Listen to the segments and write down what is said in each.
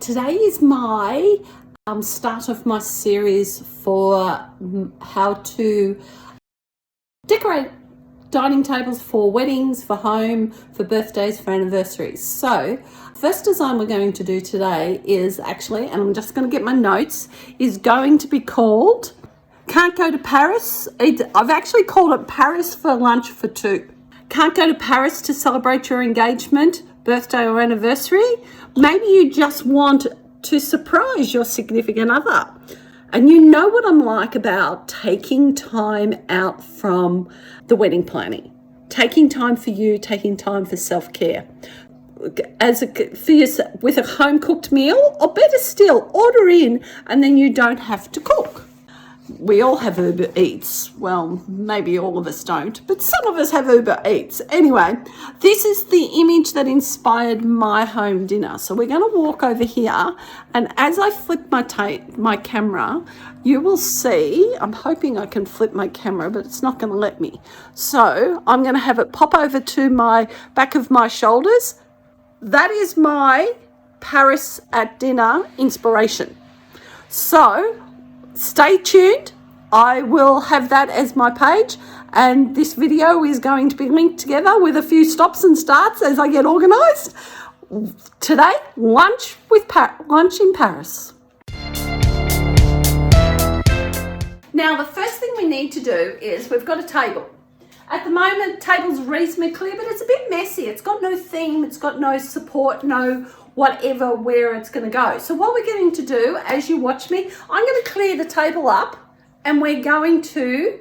Today is my start of my series for how to decorate dining tables for weddings, for home, for birthdays, for anniversaries. So first design we're going to do today is actually, and I'm just going to get my notes, is going to be called Can't Go to Paris. I've actually called it Paris for Lunch for Two. Can't go to Paris to celebrate your engagement, birthday or anniversary. Maybe you just want to surprise your significant other. And you know what I'm like about taking time out from the wedding planning. Taking time for you, taking time for self-care. With a home-cooked meal, or better still, order in and then you don't have to cook. We all have Uber Eats. Well, maybe all of us don't, but some of us have Uber Eats. Anyway, this is the image that inspired my home dinner. So we're going to walk over here, and as I flip my camera, you will see, I'm hoping I can flip my camera, but it's not going to let me. So I'm going to have it pop over to my back of my shoulders. That is my Paris at dinner inspiration. So stay tuned. I will have that as my page, and this video is going to be linked together with a few stops and starts as I get organised. Today, lunch in Paris. Now, the first thing we need to do is we've got a table. At the moment, the table's reasonably clear, but it's a bit messy. It's got no theme, it's got no support, no whatever where it's going to go. So what we're going to do, as you watch me, I'm going to clear the table up, and we're going to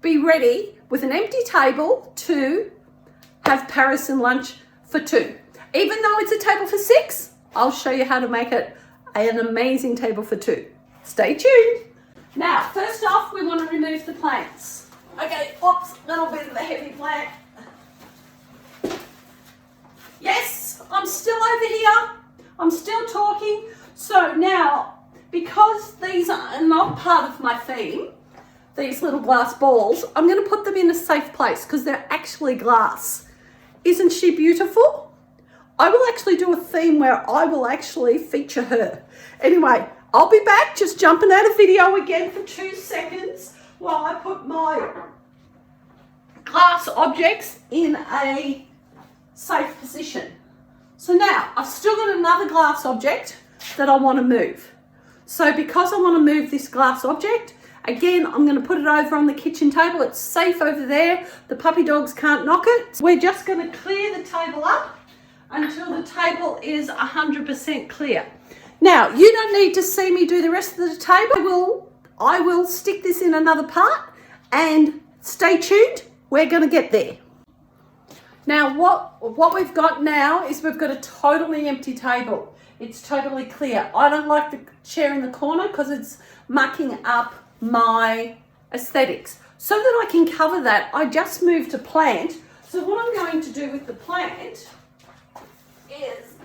be ready with an empty table to have Paris and lunch for two. Even though it's a table for six, I'll show you how to make it an amazing table for two. Stay tuned. Now, first off, we want to remove the plants. Okay, oops, a little bit of the heavy plant. Yes, I'm still over here. I'm still talking. So now, because these are not part of my theme, these little glass balls, I'm going to put them in a safe place because they're actually glass. Isn't she beautiful? I will actually do a theme where I will actually feature her. Anyway, I'll be back, just jumping out of video again for 2 seconds while I put my glass objects in a safe position. So now I've still got another glass object that I want to move. So because I want to move this glass object, again, I'm going to put it over on the kitchen table. It's safe over there. The puppy dogs can't knock it. So we're just going to clear the table up until the table is 100% clear. Now, you don't need to see me do the rest of the table. I will stick this in another part, and stay tuned. We're going to get there. Now, what we've got now is we've got a totally empty table. It's totally clear. I don't like the chair in the corner because it's mucking up my aesthetics. So that I can cover that, I just moved a plant. So what I'm going to do with the plant is,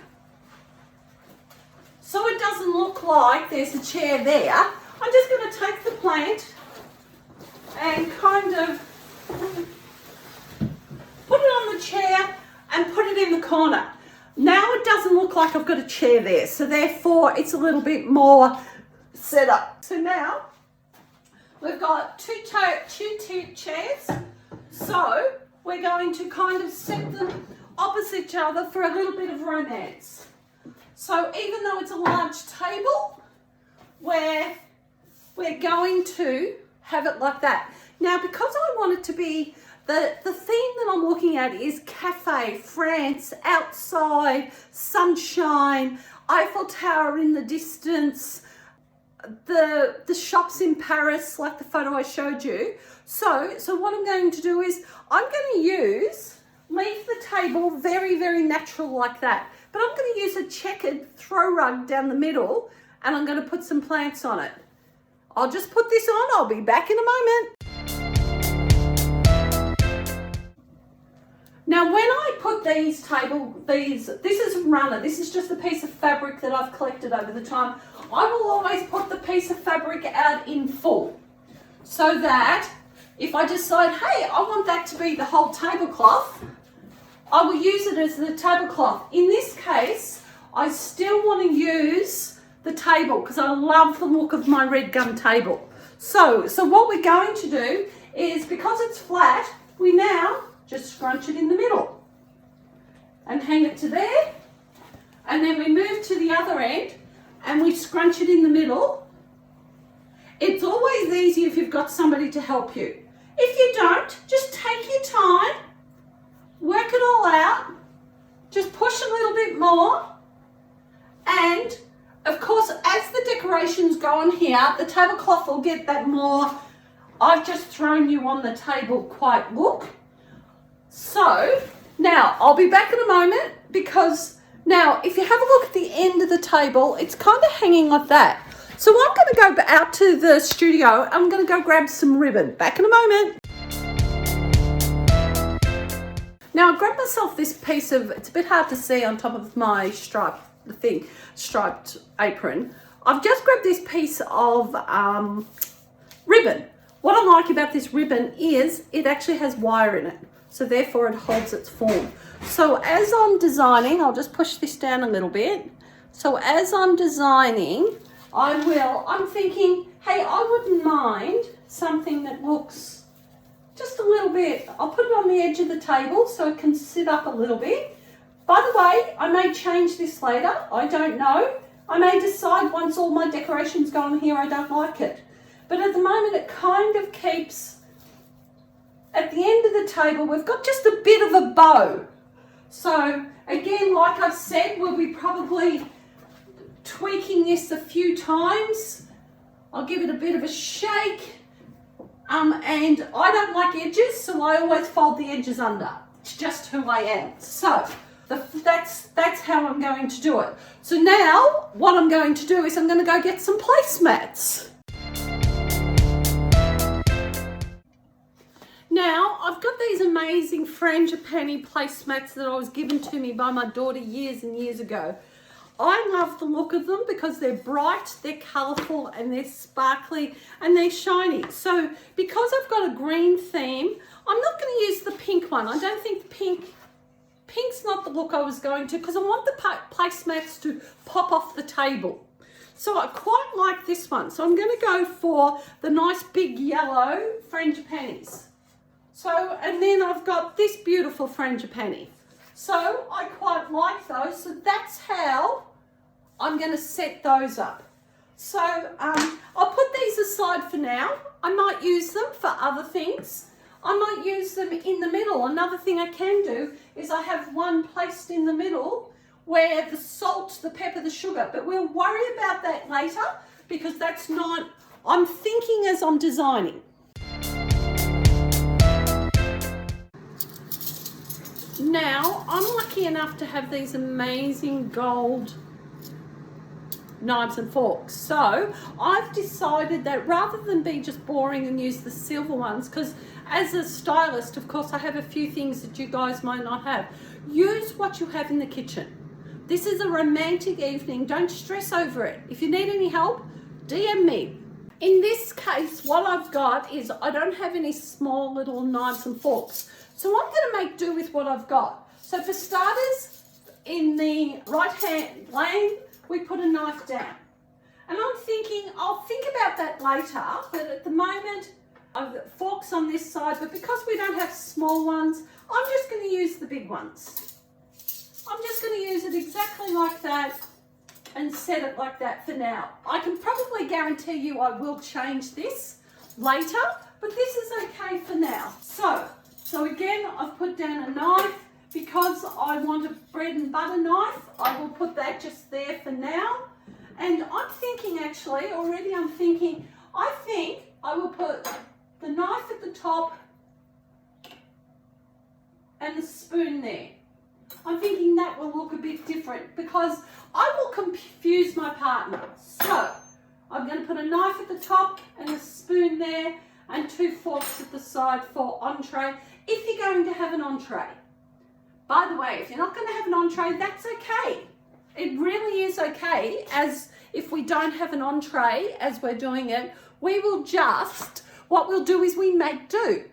so it doesn't look like there's a chair there, I'm just going to take the plant and kind of put it on the chair and put it in the corner. Now it doesn't look like I've got a chair there, so therefore it's a little bit more set up. So now we've got two chairs, so we're going to kind of set them opposite each other for a little bit of romance. So even though it's a large table, we're going to have it like that. Now, because I want it to be, the theme that I'm looking at is cafe, France, outside, sunshine, Eiffel Tower in the distance, the shops in Paris, like the photo I showed you. So what I'm going to do is I'm going to leave the table very, very natural like that. But I'm going to use a checkered throw rug down the middle, and I'm going to put some plants on it. I'll just put this on. I'll be back in a moment. Now, when I put this is runner. This is just a piece of fabric that I've collected over the time. I will always put the piece of fabric out in full, so that if I decide, hey, I want that to be the whole tablecloth, I will use it as the tablecloth. In this case, I still want to use the table because I love the look of my red gum table. So what we're going to do is, because it's flat, we now just scrunch it in the middle and hang it to there. And then we move to the other end and we scrunch it in the middle. It's always easy if you've got somebody to help you. If you don't, just take your time, work it all out, just push a little bit more. And of course, as the decorations go on here, the tablecloth will get that more, I've just thrown you on the table quite look. So now I'll be back in a moment, because now if you have a look at the end of the table, it's kind of hanging like that. So I'm going to go out to the studio. I'm going to go grab some ribbon. Back in a moment. Now I grabbed myself this piece of, it's a bit hard to see on top of my striped apron. I've just grabbed this piece of ribbon. What I like about this ribbon is it actually has wire in it, so therefore it holds its form. So as I'm designing, I'll just push this down a little bit. So as I'm designing, I'm thinking, hey, I wouldn't mind something that looks just a little bit, I'll put it on the edge of the table so it can sit up a little bit. By the way, I may change this later, I don't know. I may decide once all my decorations go on here I don't like it. But at the moment it kind of keeps, at the end of the table we've got just a bit of a bow. So again, like I've said, we'll be probably tweaking this a few times. I'll give it a bit of a shake. And I don't like edges, so I always fold the edges under. It's just who I am. So that's how I'm going to do it. So now what I'm going to do is I'm going to go get some placemats. Now I've got these amazing frangipani placemats that I was given to me by my daughter years and years ago. I love the look of them because they're bright, they're colourful, and they're sparkly, and they're shiny. So because I've got a green theme, I'm not going to use the pink one. I don't think pink's not the look I was going to, because I want the placemats to pop off the table. So I quite like this one. So I'm going to go for the nice big yellow frangipanis. So, and then I've got this beautiful frangipani. So I quite like those. So that's how I'm going to set those up. So I'll put these aside for now. I might use them for other things. I might use them in the middle. Another thing I can do is I have one placed in the middle where the salt, the pepper, the sugar, but we'll worry about that later because that's not, I'm thinking as I'm designing. Now, I'm lucky enough to have these amazing gold knives and forks. So I've decided that rather than be just boring and use the silver ones, because as a stylist, of course, I have a few things that you guys might not have. Use what you have in the kitchen. This is a romantic evening. Don't stress over it. If you need any help, DM me. In this case, what I've got is I don't have any small little knives and forks. So I'm going to make do with what I've got. So for starters, in the right hand lane, we put a knife down. And I'm thinking, I'll think about that later, but at the moment, I've got forks on this side, but because we don't have small ones, I'm just going to use the big ones. I'm just going to use it exactly like that and set it like that for now. I can probably guarantee you I will change this later, but this is okay for now. So again, I've put down a knife. Because I want a bread and butter knife, I will put that just there for now. And I'm thinking actually, I think I will put the knife at the top and the spoon there. I'm thinking that will look a bit different because I will confuse my partner. So I'm going to put a knife at the top and a spoon there and 2 forks at the side for entree, if you're going to have an entree. By the way, if you're not going to have an entree, that's okay. It really is okay, as if we don't have an entree as we're doing it, we will just, what we'll do is we make do.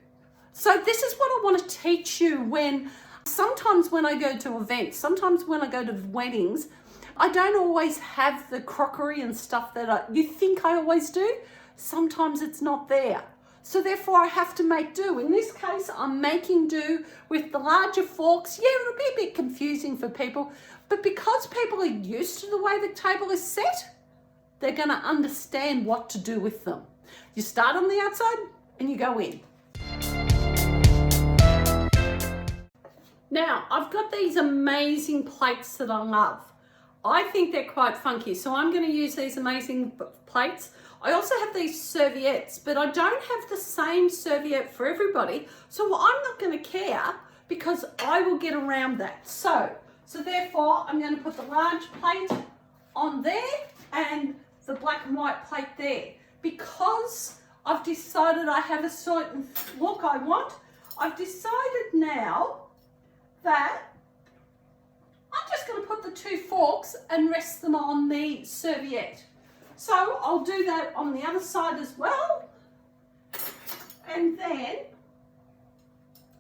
So this is what I want to teach you sometimes when I go to events, sometimes when I go to weddings, I don't always have the crockery and stuff that you think I always do. Sometimes it's not there. So therefore I have to make do. In this case, I'm making do with the larger forks. Yeah, it'll be a bit confusing for people, but because people are used to the way the table is set, they're going to understand what to do with them. You start on the outside and you go in. Now, I've got these amazing plates that I love. I think they're quite funky, so I'm going to use these amazing plates. I also have these serviettes, but I don't have the same serviette for everybody, so I'm not going to care because I will get around that. So therefore, I'm going to put the large plate on there and the black and white plate there. Because I've decided I have a certain look I want, I've decided now that I'm just going to put the two forks and rest them on the serviette. So I'll do that on the other side as well. And then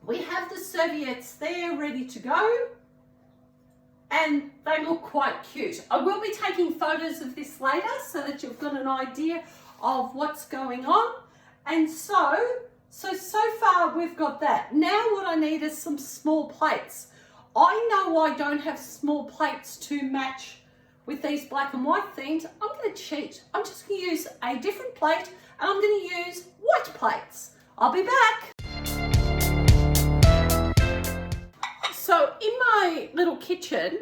we have the serviettes there ready to go. And they look quite cute. I will be taking photos of this later so that you've got an idea of what's going on. And so far we've got that. Now what I need is some small plates. I know I don't have small plates to match with these black and white themes. I'm going to cheat. I'm just going to use a different plate and I'm going to use white plates. I'll be back. So in my little kitchen,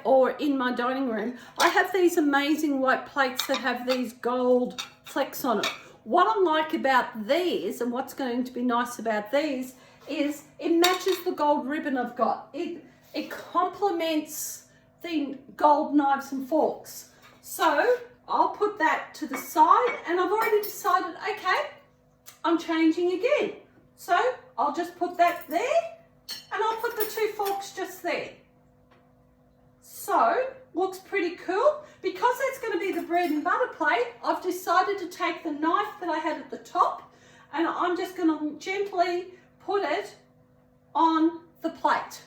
or in my dining room, I have these amazing white plates that have these gold flecks on it. What I like about these, and what's going to be nice about these, is it matches the gold ribbon I've got. It complements the gold knives and forks. So I'll put that to the side, and I've already decided, okay, I'm changing again. So I'll just put that there, and I'll put the two forks just there. So, looks pretty cool. Because that's going to be the bread and butter plate, I've decided to take the knife that I had at the top, and I'm just going to gently put it on the plate.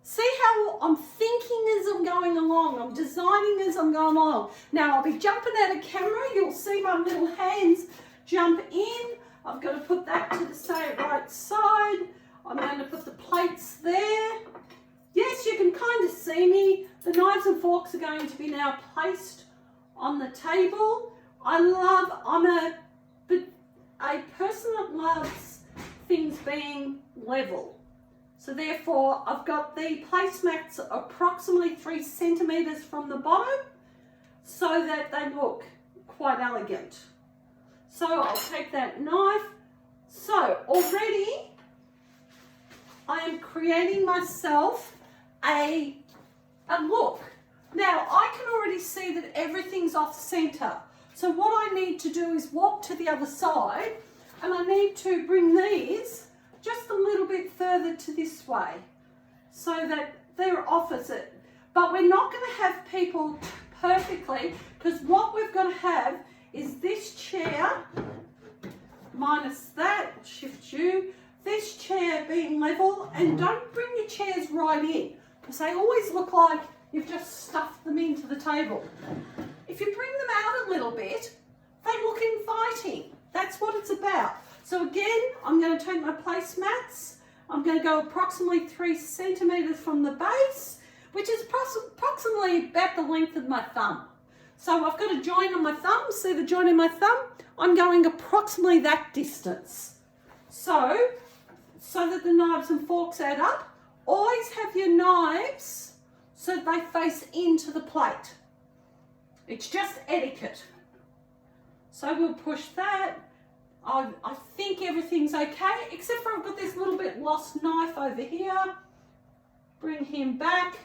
See how I'm thinking as I'm going along, I'm designing as I'm going along. Now I'll be jumping out of camera, you'll see my little hands jump in. I've got to put that to the right side. I'm going to put the plates there. Yes, you can kind of see me. The knives and forks are going to be now placed on the table. I'm a person that loves things being level. So therefore, I've got the placemats approximately 3 centimeters from the bottom so that they look quite elegant. So I'll take that knife. So already I am creating myself a look. Now I can already see that everything's off center. So what I need to do is walk to the other side, and I need to bring these just a little bit further to this way so that they're opposite. But we're not going to have people perfectly, because what we've got to have is this chair minus that, shift you, this chair being level, and don't bring your chairs right in because they always look like you've just stuffed them into the table. If you bring them out a little bit, they look inviting. That's what it's about. So again, I'm going to take my placemats. I'm going to go approximately 3 centimeters from the base, which is approximately about the length of my thumb. So I've got a joint on my thumb. See the joint in my thumb? I'm going approximately that distance. So that the knives and forks add up. Always have your knives so that they face into the plate. It's just etiquette. So we'll push that. I think everything's okay, except for I've got this little bit lost knife over here. Bring him back.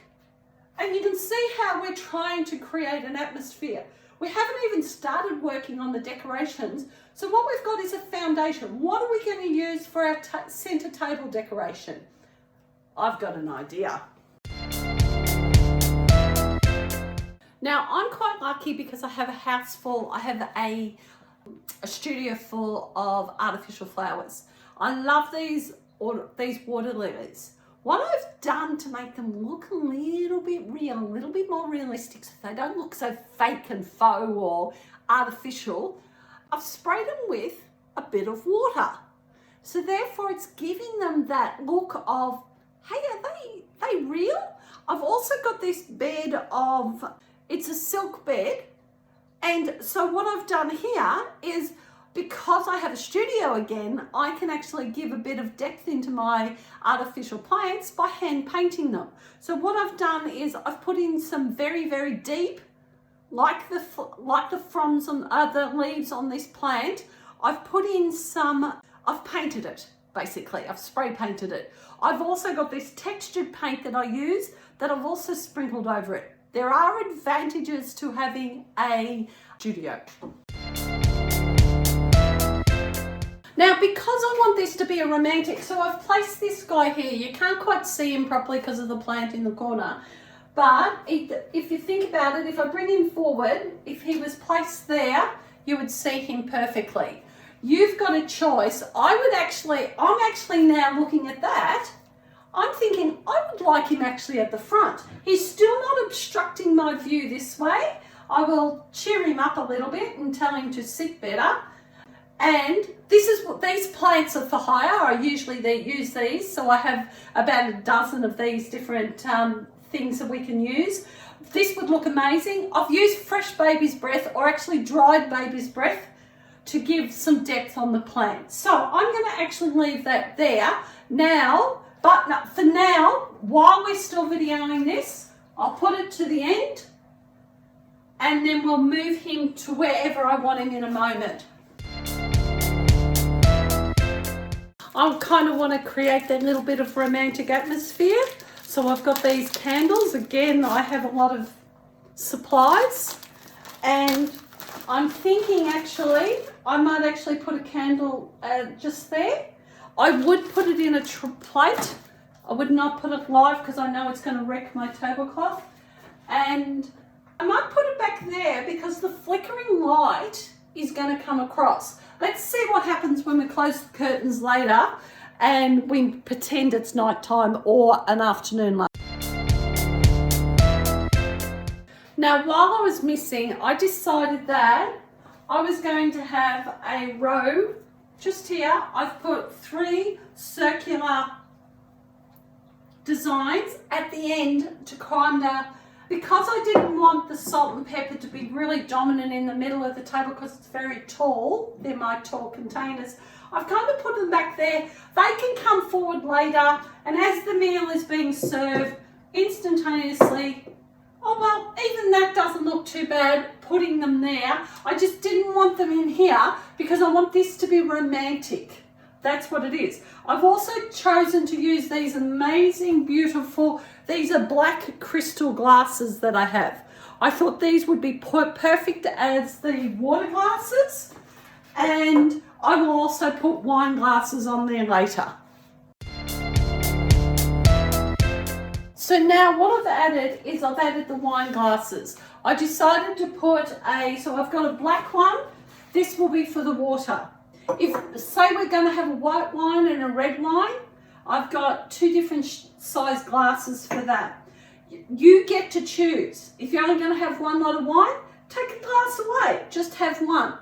And you can see how we're trying to create an atmosphere. We haven't even started working on the decorations. So what we've got is a foundation. What are we going to use for our center table decoration? I've got an idea. Now I'm quite lucky because I have a house full, I have a studio full of artificial flowers. I love these water lilies. What I've done to make them look a little bit real, a little bit more realistic, so they don't look so fake and faux or artificial, I've sprayed them with a bit of water. So therefore it's giving them that look of, hey, are they real? I've also got this bed of, it's a silk bed. And so what I've done here is, because I have a studio again, I can actually give a bit of depth into my artificial plants by hand painting them. So what I've done is I've put in some very, very deep, like the fronds on the leaves on this plant. I've put in some, I've painted it basically. I've spray painted it. I've also got this textured paint that I use that I've also sprinkled over it. There are advantages to having a studio. Now, because I want this to be a romantic, so I've placed this guy here. You can't quite see him properly because of the plant in the corner. But if you think about it, if I bring him forward, if he was placed there, you would see him perfectly. You've got a choice. I'm actually now looking at that. I'm thinking I would like him actually at the front. He's still not obstructing my view this way. I will cheer him up a little bit and tell him to sit better. And this is what these plants are for hire. I usually use these, so I have about a dozen of these different things that we can use. This would look amazing. I've used fresh baby's breath, or actually dried baby's breath, to give some depth on the plant. So I'm going to actually leave that there now. But for now, while we're still videoing this, I'll put it to the end, and then we'll move him to wherever I want him in a moment. I kind of want to create that little bit of romantic atmosphere. So I've got these candles. Again, I have a lot of supplies, and I'm thinking actually, I might actually put a candle just there. I would put it in a plate. I would not put it live because I know it's going to wreck my tablecloth. And I might put it back there because the flickering light is going to come across. Let's see what happens when we close the curtains later and we pretend it's nighttime or an afternoon light. Now, while I was missing, I decided that I was going to have a row just here. I've put 3 circular designs at the end to kind of, because I didn't want the salt and pepper to be really dominant in the middle of the table because it's very tall. They're my tall containers. I've kind of put them back there. They can come forward later, and as the meal is being served instantaneously, oh well, even that doesn't look too bad putting them there. I just didn't want them in here because I want this to be romantic. That's what it is. I've also chosen to use these amazing, beautiful, these are black crystal glasses that I have. I thought these would be perfect as the water glasses, and I will also put wine glasses on there later. So now what I've added is I've added the wine glasses. I decided to put so I've got a black one. This will be for the water. If, say we're going to have a white wine and a red wine, I've got 2 different size glasses for that. You get to choose. If you're only going to have one lot of wine, take a glass away. Just have one.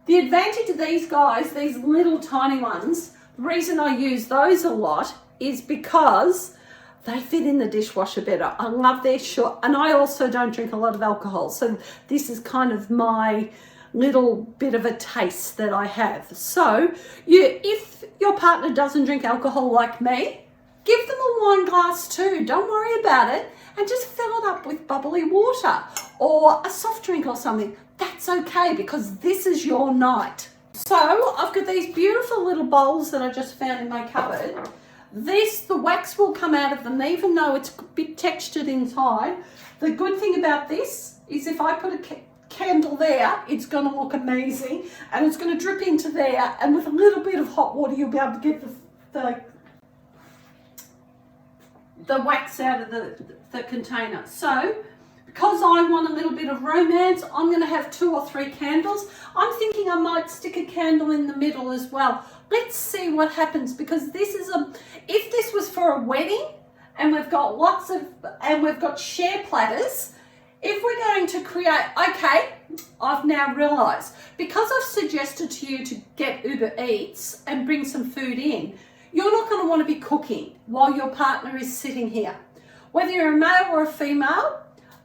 The advantage of these guys, these little tiny ones, the reason I use those a lot is because they fit in the dishwasher better. I love their short, and I also don't drink a lot of alcohol. So this is kind of my little bit of a taste that I have. So if your partner doesn't drink alcohol like me, give them a wine glass too. Don't worry about it, and just fill it up with bubbly water or a soft drink or something. That's okay because this is your night. So I've got these beautiful little bowls that I just found in my cupboard. The wax will come out of them even though it's a bit textured inside. The good thing about this is if I put a candle there, it's going to look amazing, and it's going to drip into there, and with a little bit of hot water you'll be able to get the wax out of the container. So because I want a little bit of romance, I'm going to have 2 or 3 candles. I'm thinking I might stick a candle in the middle as well. Let's see what happens, because this is if this was for a wedding, and we've got share platters. If we're going to create, okay, I've now realised, because I've suggested to you to get Uber Eats and bring some food in, you're not going to want to be cooking while your partner is sitting here. Whether you're a male or a female,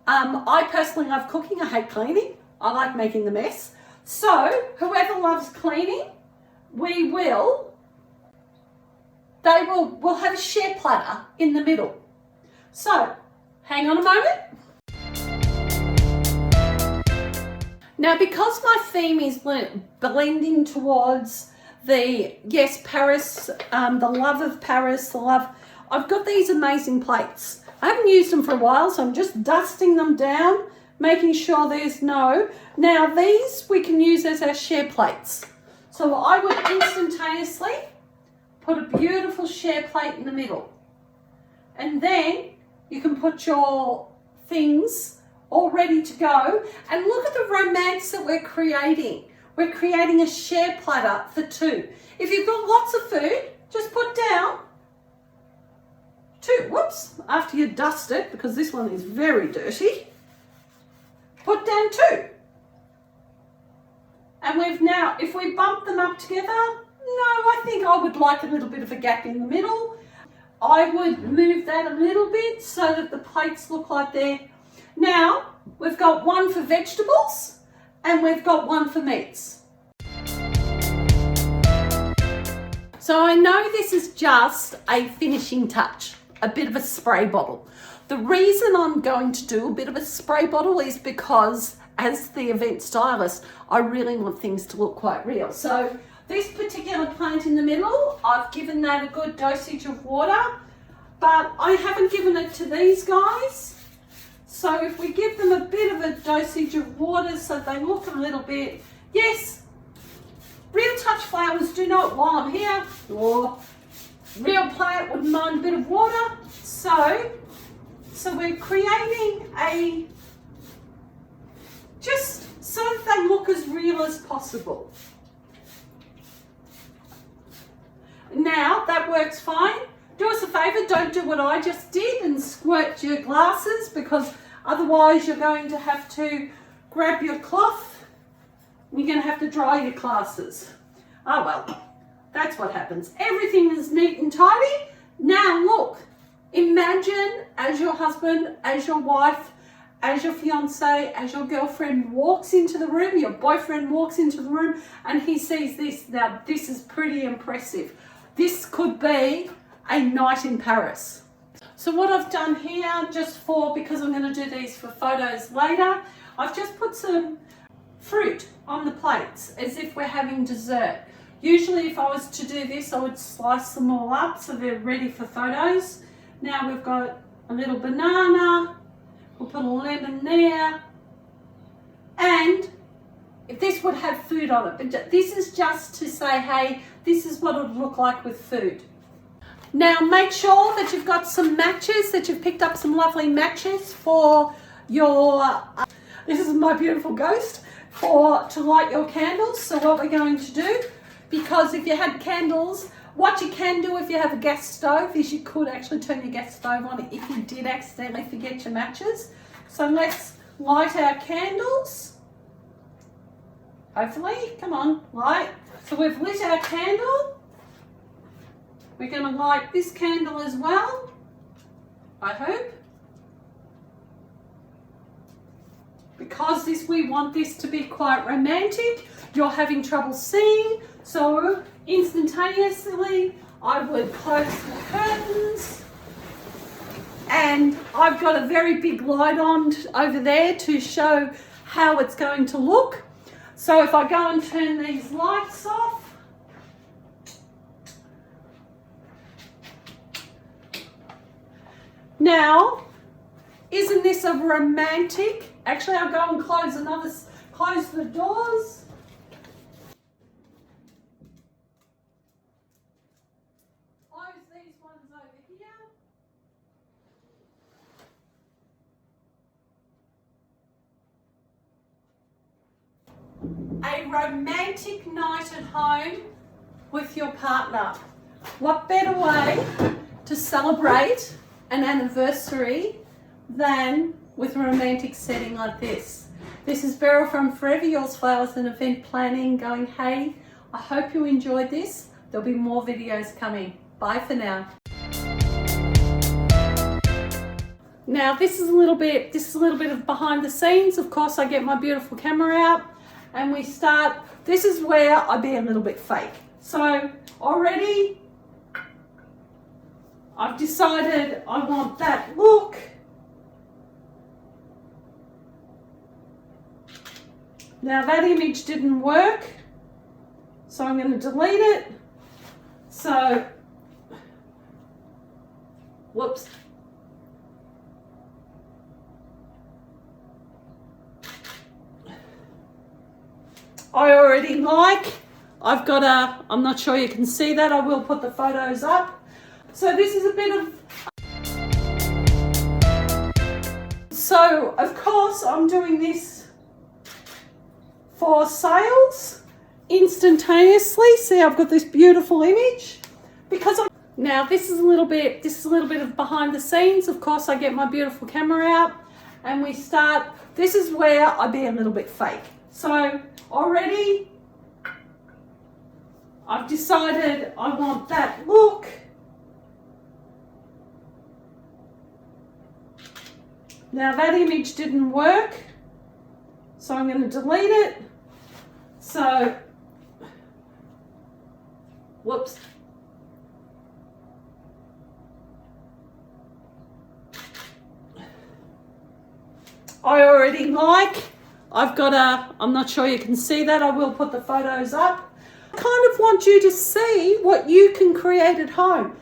I personally love cooking. I hate cleaning. I like making the mess. So whoever loves cleaning, we'll have a share platter in the middle. So hang on a moment. Now, because my theme is blending towards Paris, the love of Paris, I've got these amazing plates. I haven't used them for a while, so I'm just dusting them down, making sure there's no. Now, these we can use as our share plates. So I would instantaneously put a beautiful share plate in the middle. And then you can put your things all ready to go. And look at the romance that we're creating. We're creating a share platter for two. If you've got lots of food, just put down two. Whoops, after you dust it, because this one is very dirty, put down two. And we've now, if we bump them up together, no, I think I would like a little bit of a gap in the middle. I would move that a little bit so that the plates look like they're. Now, we've got one for vegetables and we've got one for meats. So I know this is just a finishing touch, a bit of a spray bottle. The reason I'm going to do a bit of a spray bottle is because as the event stylist, I really want things to look quite real. So this particular plant in the middle, I've given that a good dosage of water, but I haven't given it to these guys. So if we give them a bit of a dosage of water so they look a little bit, yes, real touch flowers do not, while I'm here, or real plant wouldn't mind a bit of water. So we're creating just so that they look as real as possible. Now that works fine. Do us a favour, don't do what I just did and squirt your glasses, because otherwise you're going to have to grab your cloth and you're going to have to dry your glasses. Oh well, that's what happens. Everything is neat and tidy. Now look, imagine as your husband, as your wife, as your fiance, as your girlfriend walks into the room, your boyfriend walks into the room and he sees this. Now this is pretty impressive. This could be a night in Paris. So what I've done here, because I'm going to do these for photos later, I've just put some fruit on the plates as if we're having dessert. Usually if I was to do this, I would slice them all up so they're ready for photos. Now we've got a little banana, we'll put a lemon there, and if this would have food on it, but this is just to say, hey, this is what it would look like with food. Now make sure that you've got some matches, that you've picked up some lovely matches for your, this is my beautiful ghost, to light your candles. So what we're going to do, because if you had candles, what you can do if you have a gas stove is you could actually turn your gas stove on if you did accidentally forget your matches. So let's light our candles. Hopefully, come on, light. So we've lit our candle. We're going to light this candle as well, I hope. Because we want this to be quite romantic. You're having trouble seeing, so instantaneously I would close the curtains. And I've got a very big light on over there to show how it's going to look. So if I go and turn these lights off, now, isn't this a romantic? Actually, I'll go and close the doors. Close these ones over here. A romantic night at home with your partner. What better way to celebrate an anniversary than with a romantic setting like this. This is Beryl from Forever Yours Flowers and Event Planning going, hey, I hope you enjoyed this. There'll be more videos coming. Bye for now. Now this is a little bit of behind the scenes. Of course, I get my beautiful camera out and we start. This is where I be a little bit fake. So already I've decided I want that look. Now that image didn't work, so I'm going to delete it. So, whoops. I already I've got I'm not sure you can see that, I will put the photos up. So this is a bit of, so of course I'm doing this for sales instantaneously. See, I've got this beautiful image because now this is a little bit of behind the scenes. Of course, I get my beautiful camera out and we start. This is where I be a little bit fake. So already I've decided I want that look. Now that image didn't work, so I'm going to delete it. So, whoops. I already I've got I'm not sure you can see that, I will put the photos up. I kind of want you to see what you can create at home.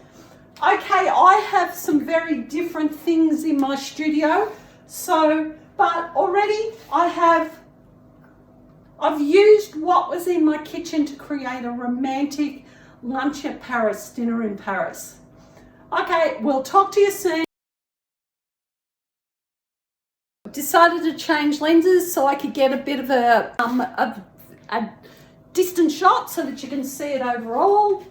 Okay, I have some very different things in my studio, so, but already I've used what was in my kitchen to create a romantic lunch at Paris, dinner in Paris. Okay, we'll talk to you soon. Decided to change lenses so I could get a bit of a distant shot so that you can see it overall.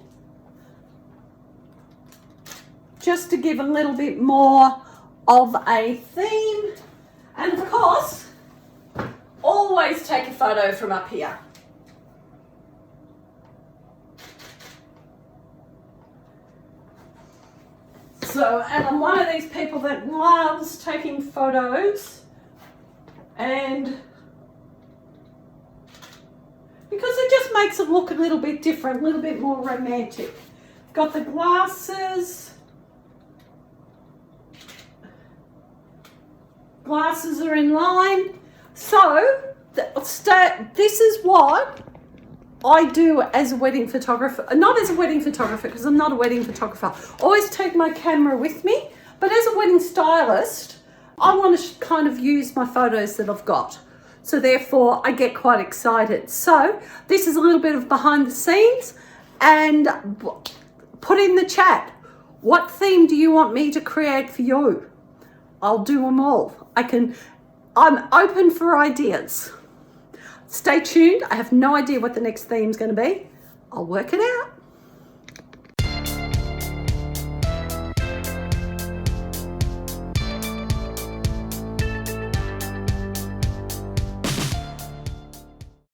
Just to give a little bit more of a theme. And of course, always take a photo from up here. So, and I'm one of these people that loves taking photos, and because it just makes it look a little bit different, a little bit more romantic. Got the glasses. Glasses are in line. So, this is what I do as a wedding photographer. Not as a wedding photographer, because I'm not a wedding photographer. Always take my camera with me. But as a wedding stylist, I want to kind of use my photos that I've got. So therefore, I get quite excited. So, this is a little bit of behind the scenes. And put in the chat, what theme do you want me to create for you? I'll do them all. I'm open for ideas. Stay tuned. I have no idea what the next theme is going to be. I'll work it out.